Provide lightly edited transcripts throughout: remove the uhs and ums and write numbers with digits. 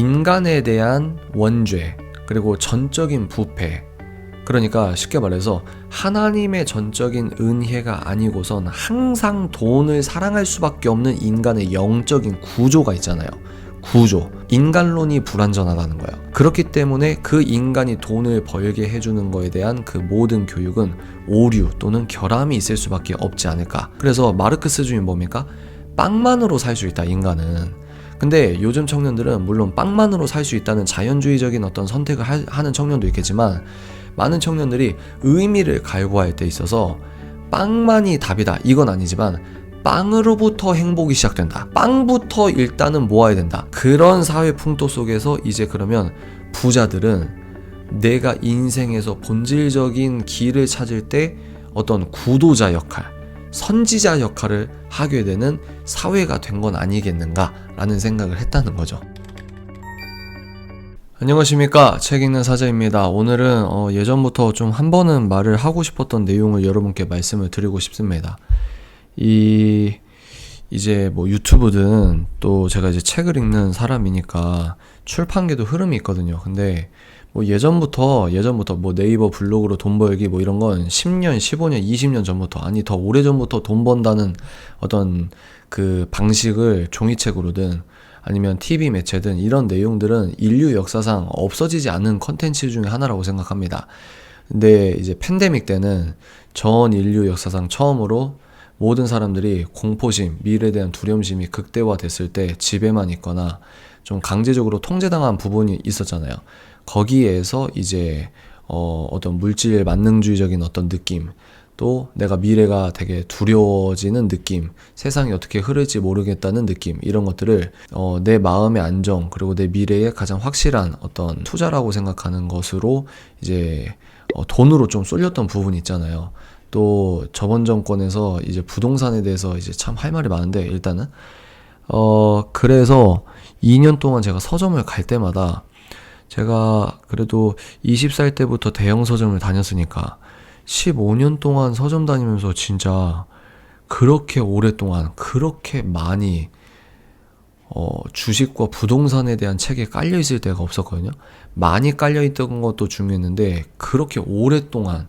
인간에 대한 원죄, 그리고 전적인 부패. 그러니까 쉽게 말해서 하나님의 전적인 은혜가 아니고선 항상 돈을 사랑할 수밖에 없는 인간의 영적인 구조가 있잖아요. 구조. 인간론이 불완전하다는 거예요. 그렇기 때문에 그 인간이 돈을 벌게 해주는 거에 대한 그 모든 교육은 오류 또는 결함이 있을 수밖에 없지 않을까. 그래서 마르크스주의는 뭡니까? 빵만으로 살 수 있다, 인간은. 근데 요즘 청년들은 물론 빵만으로 살 수 있다는 자연주의적인 어떤 선택을 하는 청년도 있겠지만, 많은 청년들이 의미를 갈구할 때 있어서 빵만이 답이다, 이건 아니지만 빵으로부터 행복이 시작된다, 빵부터 일단은 모아야 된다, 그런 사회 풍토 속에서 이제 그러면 부자들은 내가 인생에서 본질적인 길을 찾을 때 어떤 구도자 역할, 선지자 역할을 하게 되는 사회가 된 건 아니겠는가라는 생각을 했다는 거죠. 안녕하십니까, 책 읽는 사자입니다. 오늘은 예전부터 좀 한 번은 말을 하고 싶었던 내용을 여러분께 말씀을 드리고 싶습니다. 이제 뭐 유튜브든 또 제가 이제 책을 읽는 사람이니까 출판계도 흐름이 있거든요. 근데 뭐 예전부터 뭐 네이버 블로그로 돈 벌기 뭐 이런 건 10년, 15년, 20년 전부터, 아니 더 오래전부터 돈 번다는 어떤 그 방식을 종이책으로든 아니면 TV 매체든 이런 내용들은 인류 역사상 없어지지 않은 컨텐츠 중에 하나라고 생각합니다. 근데 이제 팬데믹 때는 전 인류 역사상 처음으로 모든 사람들이 공포심, 미래에 대한 두려움심이 극대화됐을 때 집에만 있거나 좀 강제적으로 통제당한 부분이 있었잖아요. 거기에서 이제 어떤 물질 만능주의적인 어떤 느낌, 또 내가 미래가 되게 두려워지는 느낌, 세상이 어떻게 흐를지 모르겠다는 느낌, 이런 것들을 내 마음의 안정, 그리고 내 미래에 가장 확실한 어떤 투자라고 생각하는 것으로 이제 돈으로 좀 쏠렸던 부분이 있잖아요. 또 저번 정권에서 이제 부동산에 대해서 이제 참 할 말이 많은데, 일단은 그래서 2년 동안 제가 서점을 갈 때마다, 제가 그래도 20살 때부터 대형 서점을 다녔으니까 15년 동안 서점 다니면서 진짜 그렇게 오랫동안 그렇게 많이 주식과 부동산에 대한 책에 깔려있을 때가 없었거든요. 많이 깔려있던 것도 중요했는데 그렇게 오랫동안,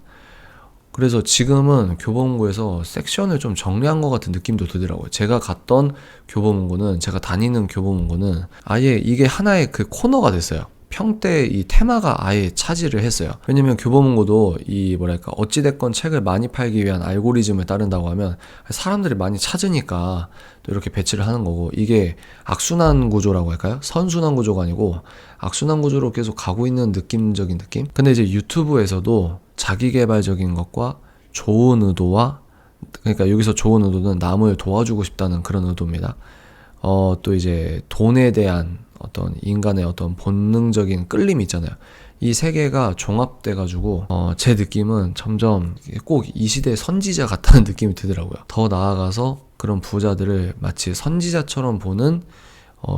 그래서 지금은 교보문고에서 섹션을 좀 정리한 것 같은 느낌도 들더라고요. 제가 갔던 교보문고는, 제가 다니는 교보문고는 아예 이게 하나의 그 코너가 됐어요. 평때 이 테마가 아예 차지를 했어요. 왜냐면 교보문고도 이 뭐랄까, 어찌됐건 책을 많이 팔기 위한 알고리즘을 따른다고 하면 사람들이 많이 찾으니까 또 이렇게 배치를 하는 거고, 이게 악순환 구조라고 할까요? 선순환 구조가 아니고 악순환 구조로 계속 가고 있는 느낌적인 느낌? 근데 이제 유튜브에서도 자기계발적인 것과 좋은 의도와, 그러니까 여기서 좋은 의도는 남을 도와주고 싶다는 그런 의도입니다. 또 이제 돈에 대한 어떤 인간의 어떤 본능적인 끌림이 있잖아요. 이 세 개가 종합돼가지고 제 느낌은 점점 꼭 이 시대의 선지자 같다는 느낌이 들더라고요. 더 나아가서 그런 부자들을 마치 선지자처럼 보는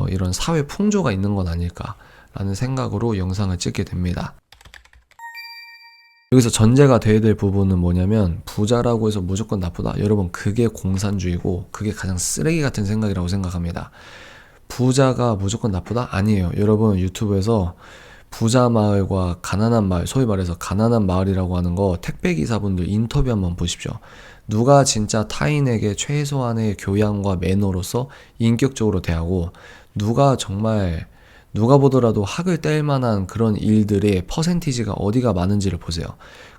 이런 사회 풍조가 있는 건 아닐까라는 생각으로 영상을 찍게 됩니다. 여기서 전제가 돼야 될 부분은 뭐냐면, 부자라고 해서 무조건 나쁘다, 여러분 그게 공산주의고 그게 가장 쓰레기 같은 생각이라고 생각합니다. 부자가 무조건 나쁘다? 아니에요. 여러분 유튜브에서 부자 마을과 가난한 마을, 소위 말해서 가난한 마을이라고 하는 거 택배기사분들 인터뷰 한번 보십시오. 누가 진짜 타인에게 최소한의 교양과 매너로서 인격적으로 대하고, 누가 정말 누가 보더라도 학을 뗄 만한 그런 일들의 퍼센티지가 어디가 많은지를 보세요.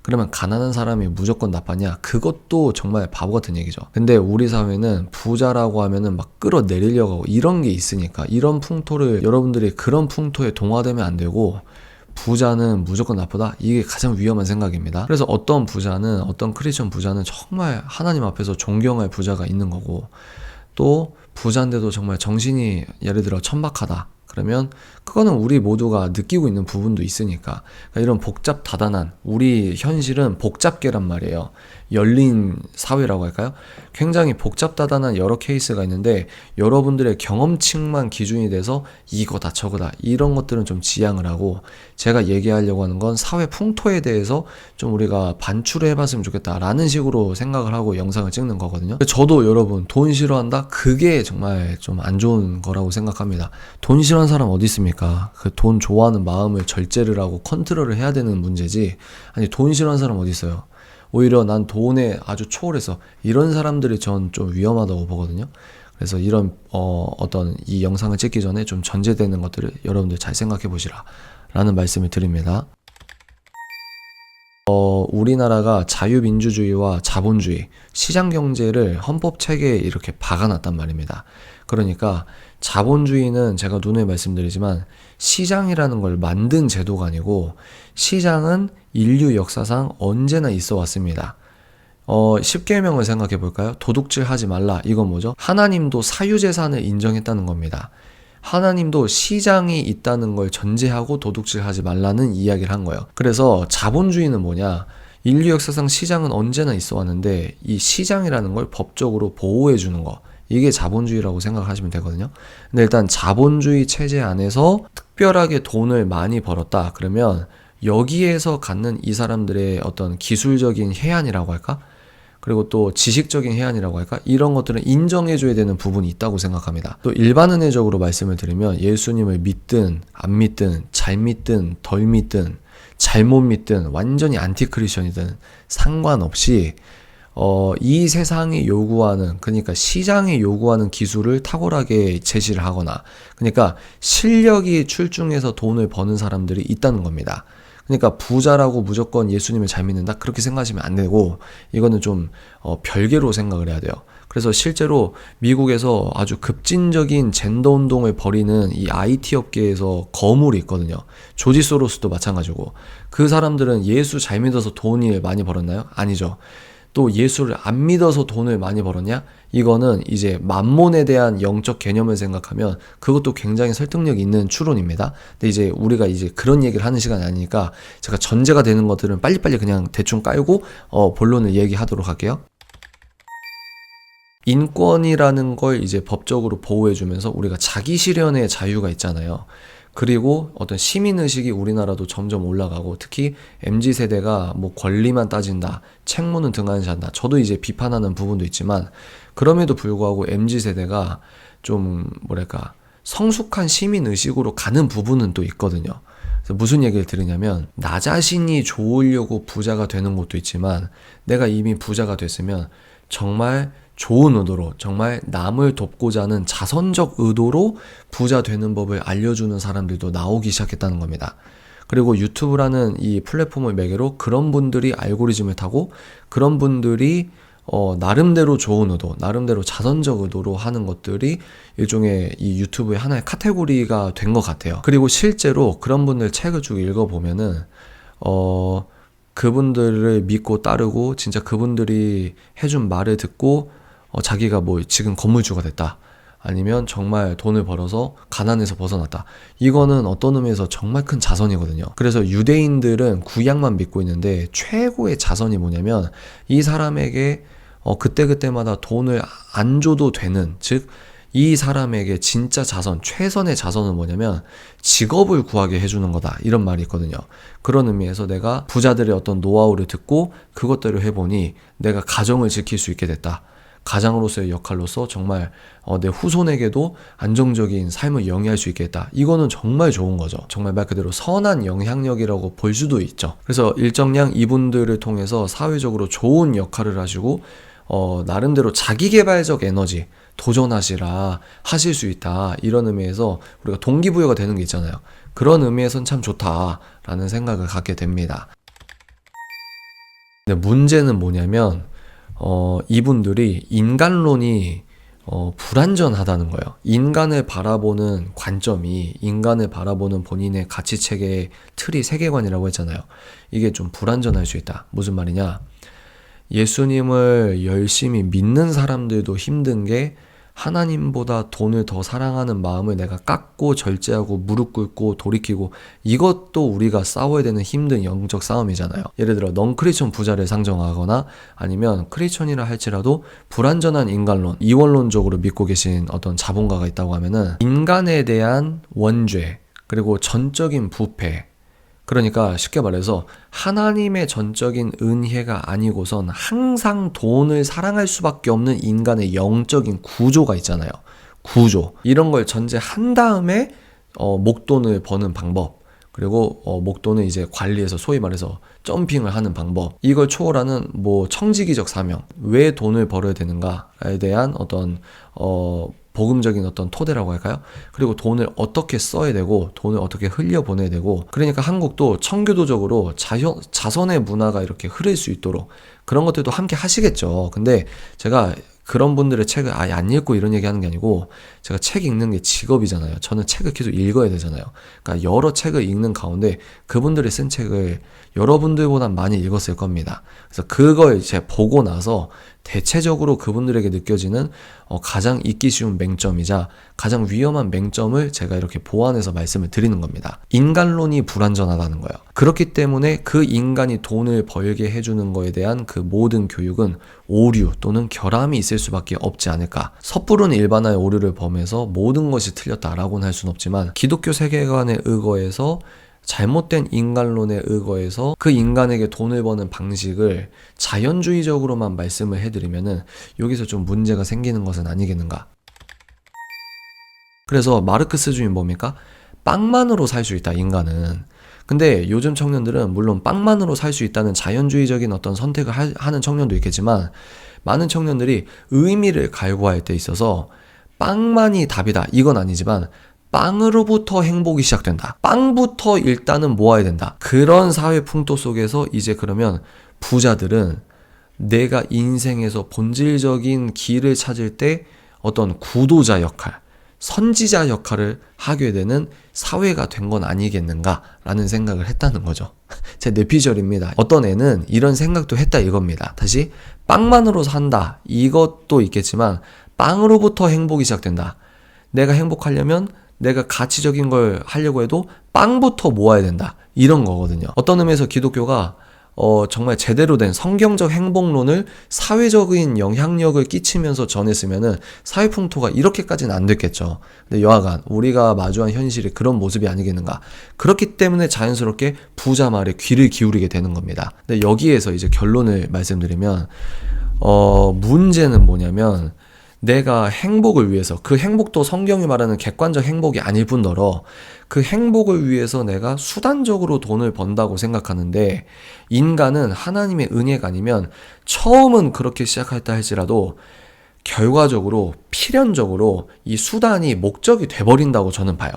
그러면 가난한 사람이 무조건 나쁘냐? 그것도 정말 바보 같은 얘기죠. 근데 우리 사회는 부자라고 하면은 막 끌어내리려고 하고 이런 게 있으니까, 이런 풍토를, 여러분들이 그런 풍토에 동화되면 안 되고, 부자는 무조건 나쁘다? 이게 가장 위험한 생각입니다. 그래서 어떤 크리스천 부자는 정말 하나님 앞에서 존경할 부자가 있는 거고, 또 부자인데도 정말 정신이 예를 들어 천박하다, 그러면 그거는 우리 모두가 느끼고 있는 부분도 있으니까. 그러니까 이런 복잡다단한, 우리 현실은 복잡계란 말이에요. 열린 사회라고 할까요? 굉장히 복잡다단한 여러 케이스가 있는데, 여러분들의 경험칙만 기준이 돼서 이거다 저거다 이런 것들은 좀 지양을 하고, 제가 얘기하려고 하는 건 사회 풍토에 대해서 좀 우리가 반출을 해봤으면 좋겠다라는 식으로 생각을 하고 영상을 찍는 거거든요. 저도 여러분 돈 싫어한다? 그게 정말 좀 안 좋은 거라고 생각합니다. 돈 싫어하는 싫어하는 사람 어디 있습니까? 그 돈 좋아하는 마음을 절제를 하고 컨트롤을 해야 되는 문제지. 아니, 돈 싫어하는 사람 어디 있어요? 오히려 난 돈에 아주 초월해서 이런 사람들이 전 좀 위험하다고 보거든요. 그래서 이런 어떤 이 영상을 찍기 전에 좀 전제되는 것들을 여러분들 잘 생각해 보시라 라는 말씀을 드립니다. 우리나라가 자유민주주의와 자본주의, 시장경제를 헌법 체계에 이렇게 박아놨단 말입니다. 그러니까 자본주의는 제가 누누이 말씀드리지만 시장이라는 걸 만든 제도가 아니고 시장은 인류 역사상 언제나 있어 왔습니다. 10계명을 생각해 볼까요? 도둑질 하지 말라. 이건 뭐죠? 하나님도 사유재산을 인정했다는 겁니다. 하나님도 시장이 있다는 걸 전제하고 도둑질 하지 말라는 이야기를 한 거예요. 그래서 자본주의는 뭐냐? 인류 역사상 시장은 언제나 있어 왔는데 이 시장이라는 걸 법적으로 보호해 주는 거. 이게 자본주의라고 생각하시면 되거든요. 근데 일단 자본주의 체제 안에서 특별하게 돈을 많이 벌었다. 그러면 여기에서 갖는 이 사람들의 어떤 기술적인 해안이라고 할까? 그리고 또 지식적인 해안이라고 할까? 이런 것들은 인정해줘야 되는 부분이 있다고 생각합니다. 또 일반은혜적으로 말씀을 드리면 예수님을 믿든 안 믿든 잘 믿든 덜 믿든 잘못 믿든 완전히 안티크리스천이든 상관없이 이 세상이 요구하는, 그러니까 시장이 요구하는 기술을 탁월하게 제시를 하거나, 그러니까 실력이 출중해서 돈을 버는 사람들이 있다는 겁니다. 그러니까 부자라고 무조건 예수님을 잘 믿는다? 그렇게 생각하시면 안 되고, 이거는 좀 별개로 생각을 해야 돼요. 그래서 실제로 미국에서 아주 급진적인 젠더 운동을 벌이는 이 IT 업계에서 거물이 있거든요. 조지 소로스도 마찬가지고. 그 사람들은 예수 잘 믿어서 돈을 많이 벌었나요? 아니죠. 또 예수를 안 믿어서 돈을 많이 벌었냐? 이거는 이제 만몬에 대한 영적 개념을 생각하면 그것도 굉장히 설득력 있는 추론입니다. 근데 이제 우리가 이제 그런 얘기를 하는 시간이 아니니까 제가 전제가 되는 것들은 빨리빨리 그냥 대충 깔고 본론을 얘기하도록 할게요. 인권이라는 걸 이제 법적으로 보호해주면서 우리가 자기 실현의 자유가 있잖아요. 그리고 어떤 시민의식이 우리나라도 점점 올라가고, 특히 MZ세대가 뭐 권리만 따진다, 책무는 등한시한다. 저도 이제 비판하는 부분도 있지만, 그럼에도 불구하고 MZ세대가 좀 뭐랄까 성숙한 시민의식으로 가는 부분은 또 있거든요. 그래서 무슨 얘기를 들으냐면, 나 자신이 좋으려고 부자가 되는 것도 있지만 내가 이미 부자가 됐으면 정말 좋은 의도로, 정말 남을 돕고자 하는 자선적 의도로 부자 되는 법을 알려주는 사람들도 나오기 시작했다는 겁니다. 그리고 유튜브라는 이 플랫폼을 매개로 그런 분들이 알고리즘을 타고, 그런 분들이 나름대로 좋은 의도, 나름대로 자선적 의도로 하는 것들이 일종의 이 유튜브의 하나의 카테고리가 된 것 같아요. 그리고 실제로 그런 분들 책을 쭉 읽어보면은 그분들을 믿고 따르고 진짜 그분들이 해준 말을 듣고 자기가 뭐 지금 건물주가 됐다, 아니면 정말 돈을 벌어서 가난에서 벗어났다, 이거는 어떤 의미에서 정말 큰 자선이거든요. 그래서 유대인들은 구약만 믿고 있는데 최고의 자선이 뭐냐면 이 사람에게 그때그때마다 돈을 안 줘도 되는, 즉 이 사람에게 진짜 자선, 최선의 자선은 뭐냐면 직업을 구하게 해주는 거다, 이런 말이 있거든요. 그런 의미에서 내가 부자들의 어떤 노하우를 듣고 그것대로 해보니 내가 가정을 지킬 수 있게 됐다, 가장으로서의 역할로서 정말 내 후손에게도 안정적인 삶을 영위할 수 있겠다, 이거는 정말 좋은 거죠. 정말 말 그대로 선한 영향력이라고 볼 수도 있죠. 그래서 일정량 이분들을 통해서 사회적으로 좋은 역할을 하시고 나름대로 자기개발적 에너지, 도전하시라, 하실 수 있다, 이런 의미에서 우리가 동기부여가 되는 게 있잖아요. 그런 의미에선 참 좋다라는 생각을 갖게 됩니다. 근데 문제는 뭐냐면 이분들이 인간론이 불완전하다는 거예요. 인간을 바라보는 관점이, 인간을 바라보는 본인의 가치체계의 틀이 세계관이라고 했잖아요. 이게 좀 불완전할 수 있다. 무슨 말이냐? 예수님을 열심히 믿는 사람들도 힘든 게 하나님보다 돈을 더 사랑하는 마음을 내가 깎고 절제하고 무릎 꿇고 돌이키고, 이것도 우리가 싸워야 되는 힘든 영적 싸움이잖아요. 예를 들어 넌크리스천 부자를 상정하거나 아니면 크리스천이라 할지라도 불완전한 인간론, 이원론적으로 믿고 계신 어떤 자본가가 있다고 하면은 인간에 대한 원죄, 그리고 전적인 부패, 그러니까 쉽게 말해서 하나님의 전적인 은혜가 아니고선 항상 돈을 사랑할 수밖에 없는 인간의 영적인 구조가 있잖아요. 구조. 이런 걸 전제한 다음에 목돈을 버는 방법, 그리고 목돈을 이제 관리해서 소위 말해서 점핑을 하는 방법, 이걸 초월하는 뭐 청지기적 사명, 왜 돈을 벌어야 되는가에 대한 어떤 복음적인 어떤 토대라고 할까요? 그리고 돈을 어떻게 써야 되고 돈을 어떻게 흘려보내야 되고, 그러니까 한국도 청교도적으로 자선의 문화가 이렇게 흐를 수 있도록 그런 것들도 함께 하시겠죠. 근데 제가 그런 분들의 책을 아예 안 읽고 이런 얘기 하는 게 아니고, 제가 책 읽는 게 직업이잖아요. 저는 책을 계속 읽어야 되잖아요. 그러니까 여러 책을 읽는 가운데 그분들이 쓴 책을 여러분들보다 많이 읽었을 겁니다. 그래서 그걸 이제 보고 나서 대체적으로 그분들에게 느껴지는 가장 읽기 쉬운 맹점이자 가장 위험한 맹점을 제가 이렇게 보완해서 말씀을 드리는 겁니다. 인간론이 불완전하다는 거예요. 그렇기 때문에 그 인간이 돈을 벌게 해주는 거에 대한 그 모든 교육은 오류 또는 결함이 있을 수밖에 없지 않을까. 섣부른 일반화의 오류를 범해서 모든 것이 틀렸다라고는 할 수는 없지만, 기독교 세계관에 의거해서 잘못된 인간론에 의거해서 그 인간에게 돈을 버는 방식을 자연주의적으로만 말씀을 해드리면은 여기서 좀 문제가 생기는 것은 아니겠는가. 그래서 마르크스주의는 뭡니까? 빵만으로 살 수 있다, 인간은. 근데 요즘 청년들은 물론 빵만으로 살 수 있다는 자연주의적인 어떤 선택을 하는 청년도 있겠지만, 많은 청년들이 의미를 갈구할 때 있어서 빵만이 답이다, 이건 아니지만 빵으로부터 행복이 시작된다, 빵부터 일단은 모아야 된다, 그런 사회 풍토 속에서 이제 그러면 부자들은 내가 인생에서 본질적인 길을 찾을 때 어떤 구도자 역할, 선지자 역할을 하게 되는 사회가 된 건 아니겠는가라는 생각을 했다는 거죠. 제 뇌피셜입니다. 어떤 애는 이런 생각도 했다 이겁니다. 다시, 빵만으로 산다, 이것도 있겠지만 빵으로부터 행복이 시작된다. 내가 행복하려면 내가 가치적인 걸 하려고 해도 빵부터 모아야 된다, 이런 거거든요. 어떤 의미에서 기독교가 정말 제대로 된 성경적 행복론을 사회적인 영향력을 끼치면서 전했으면은 사회 풍토가 이렇게까지는 안 됐겠죠. 근데 여하간 우리가 마주한 현실이 그런 모습이 아니겠는가. 그렇기 때문에 자연스럽게 부자 말에 귀를 기울이게 되는 겁니다. 근데 여기에서 이제 결론을 말씀드리면, 문제는 뭐냐면, 내가 행복을 위해서, 그 행복도 성경이 말하는 객관적 행복이 아닐 뿐더러 그 행복을 위해서 내가 수단적으로 돈을 번다고 생각하는데, 인간은 하나님의 은혜가 아니면 처음은 그렇게 시작했다 할지라도 결과적으로 필연적으로 이 수단이 목적이 돼버린다고 저는 봐요.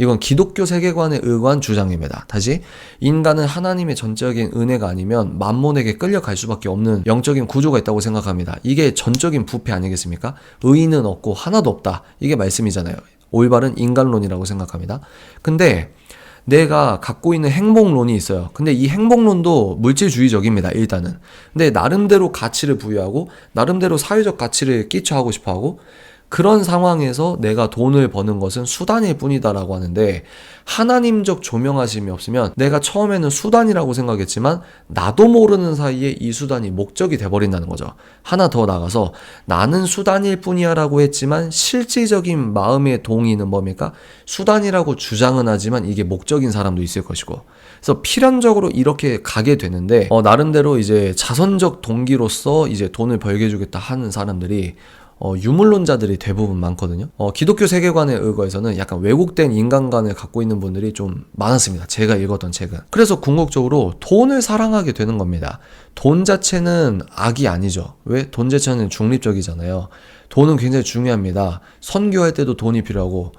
이건 기독교 세계관에 의거한 주장입니다. 다시, 인간은 하나님의 전적인 은혜가 아니면 만몬에게 끌려갈 수밖에 없는 영적인 구조가 있다고 생각합니다. 이게 전적인 부패 아니겠습니까? 의인은 없고 하나도 없다, 이게 말씀이잖아요. 올바른 인간론이라고 생각합니다. 근데 내가 갖고 있는 행복론이 있어요. 근데 이 행복론도 물질주의적입니다, 일단은. 근데 나름대로 가치를 부여하고 나름대로 사회적 가치를 끼쳐하고 싶어하고, 그런 상황에서 내가 돈을 버는 것은 수단일 뿐이다라고 하는데, 하나님적 조명하심이 없으면 내가 처음에는 수단이라고 생각했지만 나도 모르는 사이에 이 수단이 목적이 돼버린다는 거죠. 하나 더 나가서 나는 수단일 뿐이야 라고 했지만 실질적인 마음의 동의는 뭡니까? 수단이라고 주장은 하지만 이게 목적인 사람도 있을 것이고, 그래서 필연적으로 이렇게 가게 되는데, 나름대로 이제 자선적 동기로서 이제 돈을 벌게 해주겠다 하는 사람들이 유물론자들이 대부분 많거든요. 기독교 세계관에 의거해서는 약간 왜곡된 인간관을 갖고 있는 분들이 좀 많았습니다, 제가 읽었던 책은. 그래서 궁극적으로 돈을 사랑하게 되는 겁니다. 돈 자체는 악이 아니죠. 왜? 돈 자체는 중립적이잖아요. 돈은 굉장히 중요합니다. 선교할 때도 돈이 필요하고,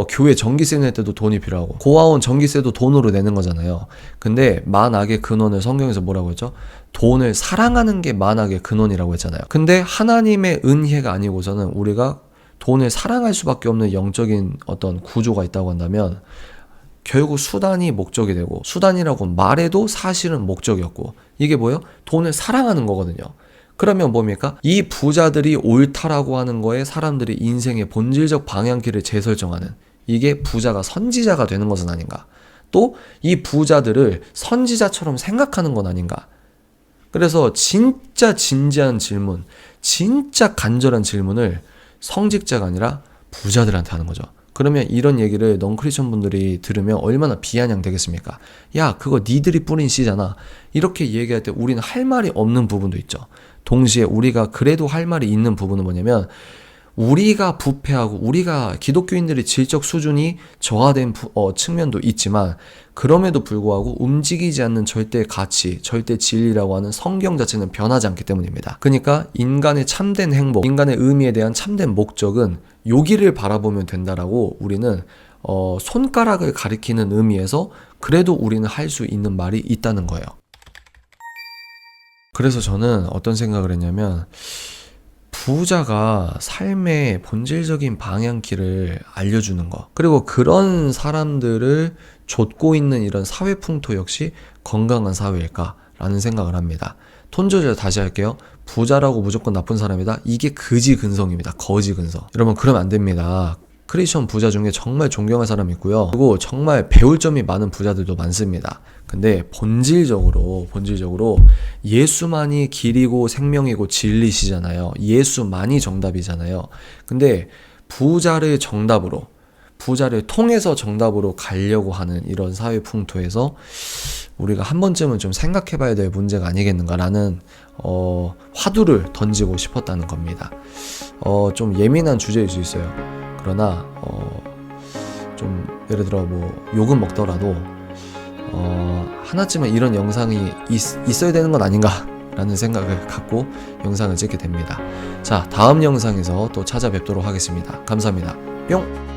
교회 전기세 낼 때도 돈이 필요하고, 고아원 전기세도 돈으로 내는 거잖아요. 근데 만악의 근원을 성경에서 뭐라고 했죠? 돈을 사랑하는 게 만악의 근원이라고 했잖아요. 근데 하나님의 은혜가 아니고서는 우리가 돈을 사랑할 수밖에 없는 영적인 어떤 구조가 있다고 한다면, 결국 수단이 목적이 되고, 수단이라고 말해도 사실은 목적이었고, 이게 뭐예요? 돈을 사랑하는 거거든요. 그러면 뭡니까? 이 부자들이 옳다라고 하는 거에 사람들이 인생의 본질적 방향키를 재설정하는, 이게 부자가 선지자가 되는 것은 아닌가? 또 이 부자들을 선지자처럼 생각하는 건 아닌가? 그래서 진짜 진지한 질문, 진짜 간절한 질문을 성직자가 아니라 부자들한테 하는 거죠. 그러면 이런 얘기를 넌크리스천 분들이 들으면 얼마나 비아냥 되겠습니까? 야, 그거 니들이 뿌린 씨잖아. 이렇게 얘기할 때 우리는 할 말이 없는 부분도 있죠. 동시에 우리가 그래도 할 말이 있는 부분은 뭐냐면, 우리가 부패하고 우리가 기독교인들의 질적 수준이 저하된 측면도 있지만 그럼에도 불구하고 움직이지 않는 절대 가치, 절대 진리라고 하는 성경 자체는 변하지 않기 때문입니다. 그러니까 인간의 참된 행복, 인간의 의미에 대한 참된 목적은 여기를 바라보면 된다라고 우리는 손가락을 가리키는 의미에서 그래도 우리는 할 수 있는 말이 있다는 거예요. 그래서 저는 어떤 생각을 했냐면 부자가 삶의 본질적인 방향키를 알려주는 것, 그리고 그런 사람들을 좇고 있는 이런 사회 풍토 역시 건강한 사회일까라는 생각을 합니다. 톤 조절 다시 할게요. 부자라고 무조건 나쁜 사람이다? 이게 거지 근성입니다. 거지 근성. 여러분 그러면 안 됩니다. 크리스천 부자 중에 정말 존경할 사람이 있고요. 그리고 정말 배울 점이 많은 부자들도 많습니다. 근데 본질적으로 예수만이 길이고 생명이고 진리시잖아요. 예수만이 정답이잖아요. 근데 부자를 통해서 정답으로 가려고 하는 이런 사회 풍토에서 우리가 한 번쯤은 좀 생각해 봐야 될 문제가 아니겠는가라는 화두를 던지고 싶었다는 겁니다. 좀 예민한 주제일 수 있어요. 그러나 좀 예를 들어 뭐 욕은 먹더라도 하나쯤은 이런 영상이 있어야 되는 건 아닌가 라는 생각을 갖고 영상을 찍게 됩니다. 자, 다음 영상에서 또 찾아뵙도록 하겠습니다. 감사합니다. 뿅!